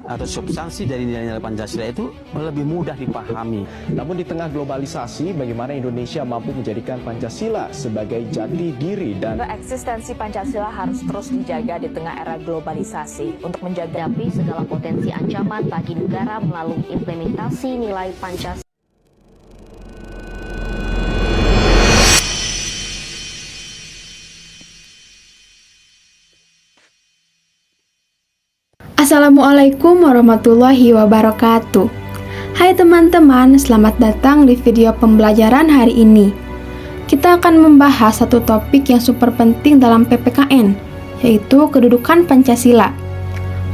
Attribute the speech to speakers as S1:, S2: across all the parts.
S1: atau substansi dari nilai-nilai Pancasila itu lebih mudah dipahami.
S2: Namun di tengah globalisasi, bagaimana Indonesia mampu menjadikan Pancasila sebagai jati diri dan
S3: eksistensi Pancasila harus terus dijaga di tengah era globalisasi untuk menjaga
S4: segala potensi ancaman bagi negara melalui implementasi nilai Pancasila.
S5: Assalamualaikum warahmatullahi wabarakatuh. Hai teman-teman, selamat datang di video pembelajaran hari ini. Kita akan membahas satu topik yang super penting dalam PPKN, yaitu kedudukan Pancasila.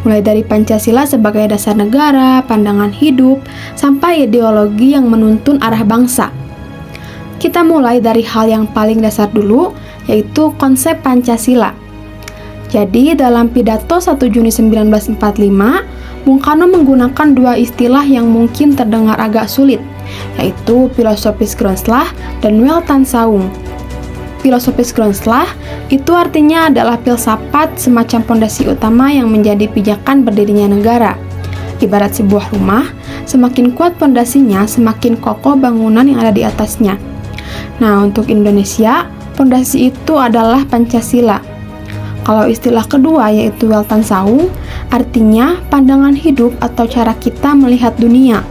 S5: Mulai dari Pancasila sebagai dasar negara, pandangan hidup, sampai ideologi yang menuntun arah bangsa. Kita mulai dari hal yang paling dasar dulu, yaitu konsep Pancasila. Jadi, dalam pidato 1 Juni 1945, Bung Karno menggunakan dua istilah yang mungkin terdengar agak sulit, yaitu filosofis Grundslag dan Weltanschauung. Filosofis Grundslag itu artinya adalah filsafat, semacam pondasi utama yang menjadi pijakan berdirinya negara. Ibarat sebuah rumah, semakin kuat pondasinya, semakin kokoh bangunan yang ada di atasnya. Nah, untuk Indonesia, pondasi itu adalah Pancasila. Kalau istilah kedua yaitu Weltanschauung, artinya pandangan hidup atau cara kita melihat dunia.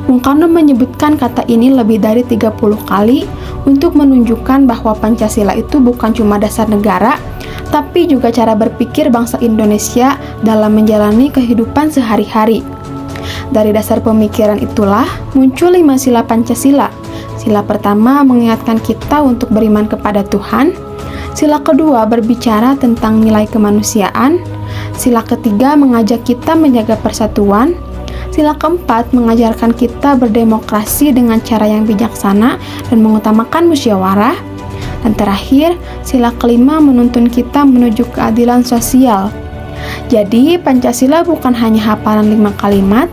S5: Bung Karno menyebutkan kata ini lebih dari 30 kali untuk menunjukkan bahwa Pancasila itu bukan cuma dasar negara, tapi juga cara berpikir bangsa Indonesia dalam menjalani kehidupan sehari-hari. Dari dasar pemikiran itulah muncul 5 sila Pancasila. Sila pertama mengingatkan kita untuk beriman kepada Tuhan. Sila kedua berbicara tentang nilai kemanusiaan. Sila ketiga mengajak kita menjaga persatuan. Sila keempat mengajarkan kita berdemokrasi dengan cara yang bijaksana dan mengutamakan musyawarah. Dan terakhir, sila kelima menuntun kita menuju keadilan sosial. Jadi, Pancasila bukan hanya hafalan 5 kalimat,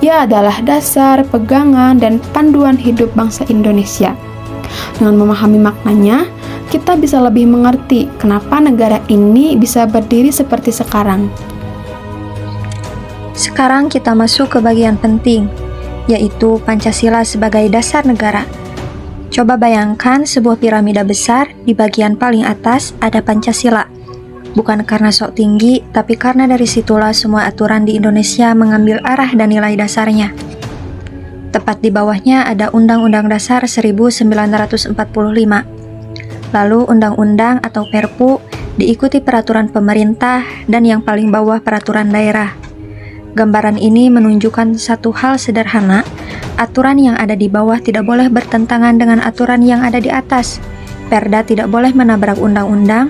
S5: ia adalah dasar, pegangan, dan panduan hidup bangsa Indonesia. Dengan memahami maknanya, kita bisa lebih mengerti kenapa negara ini bisa berdiri seperti sekarang.
S6: Sekarang kita masuk ke bagian penting, yaitu Pancasila sebagai dasar negara. Coba bayangkan sebuah piramida besar, di bagian paling atas ada Pancasila. Bukan karena sok tinggi, tapi karena dari situlah semua aturan di Indonesia mengambil arah dan nilai dasarnya. Tepat di bawahnya ada Undang-Undang Dasar 1945. Lalu undang-undang atau Perpu diikuti peraturan pemerintah dan yang paling bawah peraturan daerah. Gambaran ini menunjukkan satu hal sederhana, aturan yang ada di bawah tidak boleh bertentangan dengan aturan yang ada di atas. Perda tidak boleh menabrak undang-undang,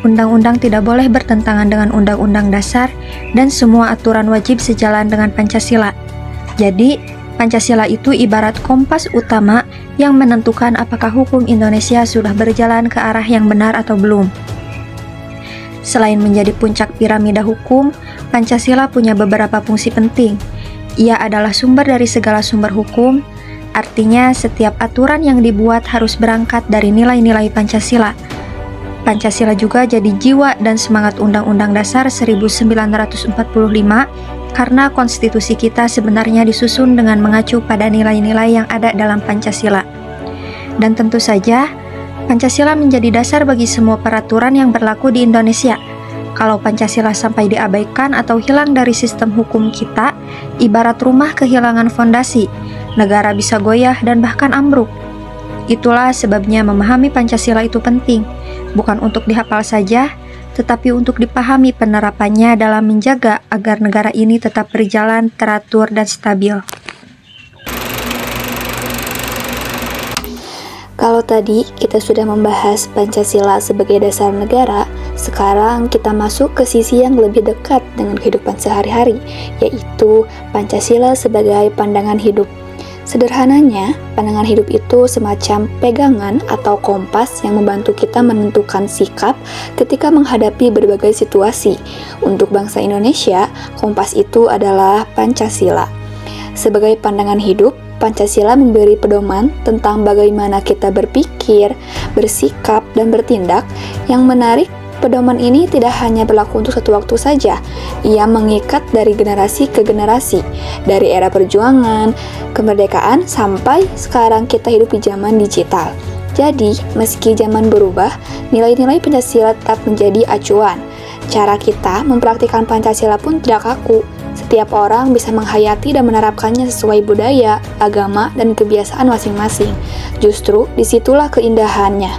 S6: undang-undang tidak boleh bertentangan dengan undang-undang dasar, dan semua aturan wajib sejalan dengan Pancasila. Jadi, Pancasila itu ibarat kompas utama yang menentukan apakah hukum Indonesia sudah berjalan ke arah yang benar atau belum. Selain menjadi puncak piramida hukum, Pancasila punya beberapa fungsi penting. Ia adalah sumber dari segala sumber hukum, artinya setiap aturan yang dibuat harus berangkat dari nilai-nilai Pancasila. Pancasila juga jadi jiwa dan semangat Undang-Undang Dasar 1945, karena konstitusi kita sebenarnya disusun dengan mengacu pada nilai-nilai yang ada dalam Pancasila. Dan tentu saja, Pancasila menjadi dasar bagi semua peraturan yang berlaku di Indonesia. Kalau Pancasila sampai diabaikan atau hilang dari sistem hukum kita, ibarat rumah kehilangan fondasi, negara bisa goyah dan bahkan ambruk. Itulah sebabnya memahami Pancasila itu penting, bukan untuk dihafal saja, tetapi untuk dipahami penerapannya dalam menjaga agar negara ini tetap berjalan teratur dan stabil.
S7: Kalau tadi kita sudah membahas Pancasila sebagai dasar negara, sekarang kita masuk ke sisi yang lebih dekat dengan kehidupan sehari-hari, yaitu Pancasila sebagai pandangan hidup. Sederhananya, pandangan hidup itu semacam pegangan atau kompas yang membantu kita menentukan sikap ketika menghadapi berbagai situasi. Untuk bangsa Indonesia, kompas itu adalah Pancasila. Sebagai pandangan hidup, Pancasila memberi pedoman tentang bagaimana kita berpikir, bersikap, dan bertindak. Yang menarik, pedoman ini tidak hanya berlaku untuk satu waktu saja. Ia mengikat dari generasi ke generasi, dari era perjuangan, kemerdekaan, sampai sekarang kita hidup di zaman digital. Jadi, meski zaman berubah, nilai-nilai Pancasila tetap menjadi acuan. Cara kita mempraktikkan Pancasila pun tidak kaku. Setiap orang bisa menghayati dan menerapkannya sesuai budaya, agama, dan kebiasaan masing-masing. Justru disitulah keindahannya.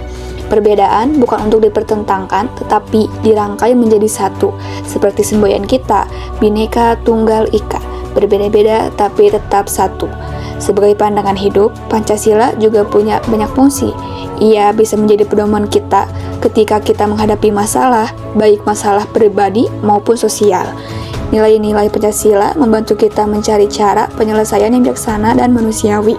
S7: Perbedaan bukan untuk dipertentangkan, tetapi dirangkai menjadi satu, seperti semboyan kita, Bhinneka Tunggal Ika, berbeda-beda tapi tetap satu. Sebagai pandangan hidup, Pancasila juga punya banyak fungsi. Ia bisa menjadi pedoman kita ketika kita menghadapi masalah, baik masalah pribadi maupun sosial. Nilai-nilai Pancasila membantu kita mencari cara penyelesaian yang bijaksana dan manusiawi.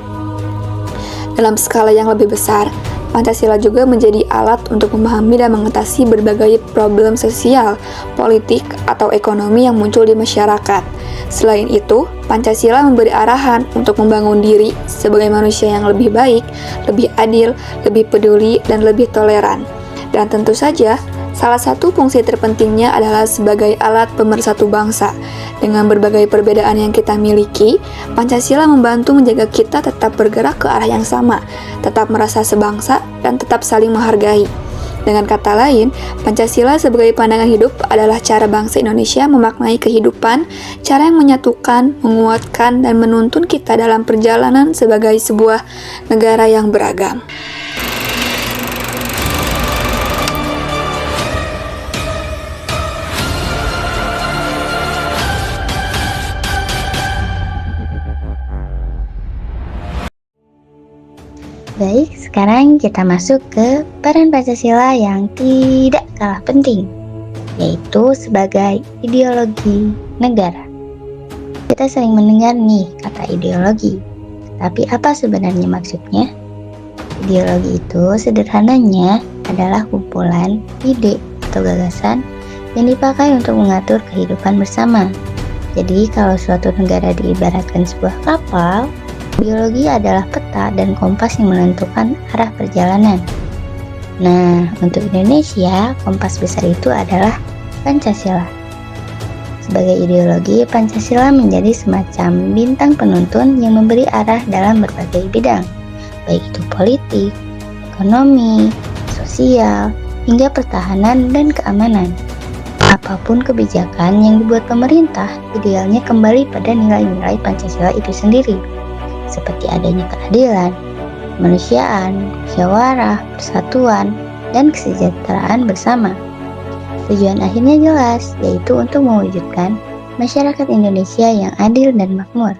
S7: Dalam skala yang lebih besar, Pancasila juga menjadi alat untuk memahami dan mengatasi berbagai problem sosial, politik, atau ekonomi yang muncul di masyarakat. Selain itu, Pancasila memberi arahan untuk membangun diri sebagai manusia yang lebih baik, lebih adil, lebih peduli, dan lebih toleran. Dan tentu saja, salah satu fungsi terpentingnya adalah sebagai alat pemersatu bangsa. Dengan berbagai perbedaan yang kita miliki, Pancasila membantu menjaga kita tetap bergerak ke arah yang sama, tetap merasa sebangsa, dan tetap saling menghargai. Dengan kata lain, Pancasila sebagai pandangan hidup adalah cara bangsa Indonesia memaknai kehidupan, cara yang menyatukan, menguatkan, dan menuntun kita dalam perjalanan sebagai sebuah negara yang beragam.
S8: Baik, sekarang kita masuk ke peran Pancasila yang tidak kalah penting, yaitu sebagai ideologi negara. Kita sering mendengar nih kata ideologi, tapi apa sebenarnya maksudnya? Ideologi itu sederhananya adalah kumpulan ide atau gagasan yang dipakai untuk mengatur kehidupan bersama. Jadi kalau suatu negara diibaratkan sebuah kapal, ideologi adalah peta dan kompas yang menentukan arah perjalanan. Nah, untuk Indonesia, kompas besar itu adalah Pancasila. Sebagai ideologi, Pancasila menjadi semacam bintang penuntun yang memberi arah dalam berbagai bidang, baik itu politik, ekonomi, sosial, hingga pertahanan dan keamanan. Apapun kebijakan yang dibuat pemerintah, idealnya kembali pada nilai-nilai Pancasila itu sendiri, seperti adanya keadilan, kemanusiaan, musyawarah, persatuan, dan kesejahteraan bersama. Tujuan akhirnya jelas, yaitu untuk mewujudkan masyarakat Indonesia yang adil dan makmur.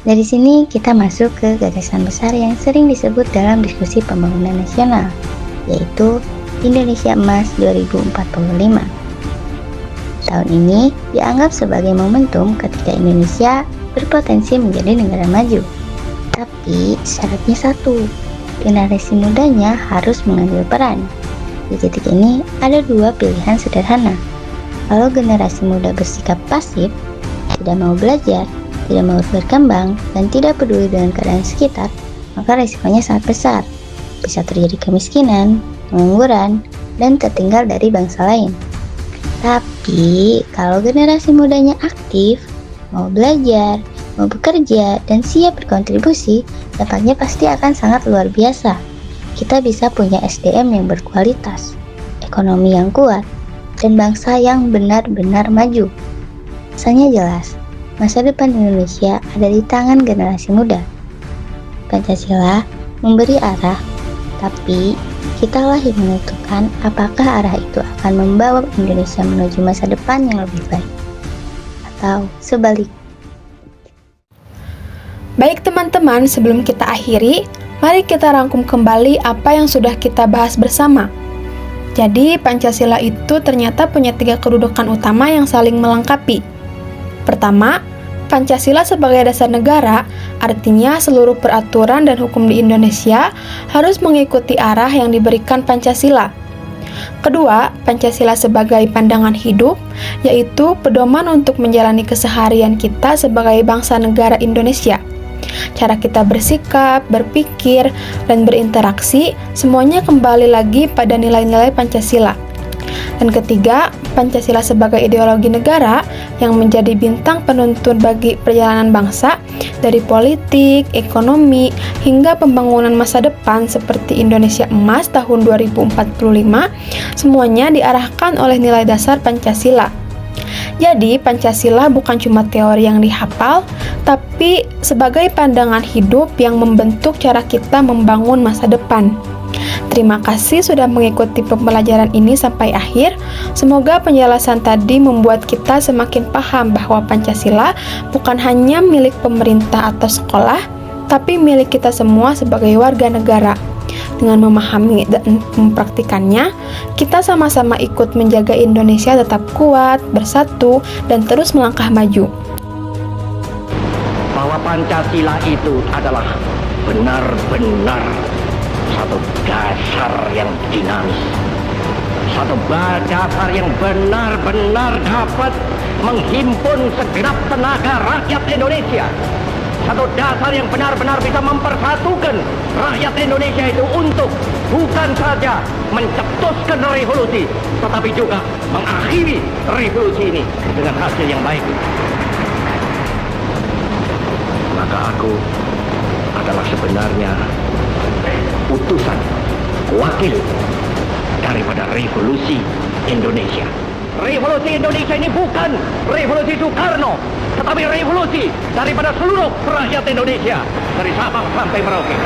S8: Dari sini kita masuk ke gagasan besar yang sering disebut dalam diskusi pembangunan nasional, yaitu Indonesia Emas 2045. Tahun ini dianggap sebagai momentum ketika Indonesia berpotensi menjadi negara maju. Tapi syaratnya satu, generasi mudanya harus mengambil peran. Di titik ini ada dua pilihan sederhana. Kalau generasi muda bersikap pasif, tidak mau belajar, tidak mau berkembang, dan tidak peduli dengan keadaan sekitar, maka resikonya sangat besar. Bisa terjadi kemiskinan, pengangguran, dan tertinggal dari bangsa lain. Tapi kalau generasi mudanya aktif, mau belajar, mau bekerja, dan siap berkontribusi, dampaknya pasti akan sangat luar biasa. Kita bisa punya SDM yang berkualitas, ekonomi yang kuat, dan bangsa yang benar-benar maju. Pesannya jelas, masa depan Indonesia ada di tangan generasi muda. Pancasila memberi arah, tapi kitalah yang menentukan apakah arah itu akan membawa Indonesia menuju masa depan yang lebih baik, atau sebaliknya.
S5: Baik teman-teman, sebelum kita akhiri, mari kita rangkum kembali apa yang sudah kita bahas bersama. Jadi, Pancasila itu ternyata punya 3 kedudukan utama yang saling melengkapi. Pertama, Pancasila sebagai dasar negara, artinya seluruh peraturan dan hukum di Indonesia harus mengikuti arah yang diberikan Pancasila. Kedua, Pancasila sebagai pandangan hidup, yaitu pedoman untuk menjalani keseharian kita sebagai bangsa negara Indonesia. cara kita bersikap, berpikir, dan berinteraksi, semuanya kembali lagi pada nilai-nilai Pancasila. Dan ketiga, Pancasila sebagai ideologi negara yang menjadi bintang penuntun bagi perjalanan bangsa dari politik, ekonomi, hingga pembangunan masa depan seperti Indonesia Emas tahun 2045, semuanya diarahkan oleh nilai dasar Pancasila. Jadi, Pancasila bukan cuma teori yang dihafal, tapi sebagai pandangan hidup yang membentuk cara kita membangun masa depan. Terima kasih sudah mengikuti pembelajaran ini sampai akhir. Semoga penjelasan tadi membuat kita semakin paham bahwa Pancasila bukan hanya milik pemerintah atau sekolah, tapi milik kita semua sebagai warga negara. Dengan memahami dan mempraktikannya, kita sama-sama ikut menjaga Indonesia tetap kuat, bersatu, dan terus melangkah maju.
S9: Bahwa Pancasila itu adalah benar-benar satu dasar yang dinamis, satu dasar yang benar-benar dapat menghimpun segenap tenaga rakyat Indonesia, satu dasar yang benar-benar bisa mempersatukan rakyat Indonesia itu untuk bukan saja mencetuskan revolusi, tetapi juga mengakhiri revolusi ini dengan hasil yang baik. Maka aku adalah sebenarnya utusan, wakil daripada revolusi Indonesia. Revolusi Indonesia ini bukan revolusi Soekarno, tetapi revolusi daripada seluruh rakyat Indonesia, dari Sabang sampai Merauke.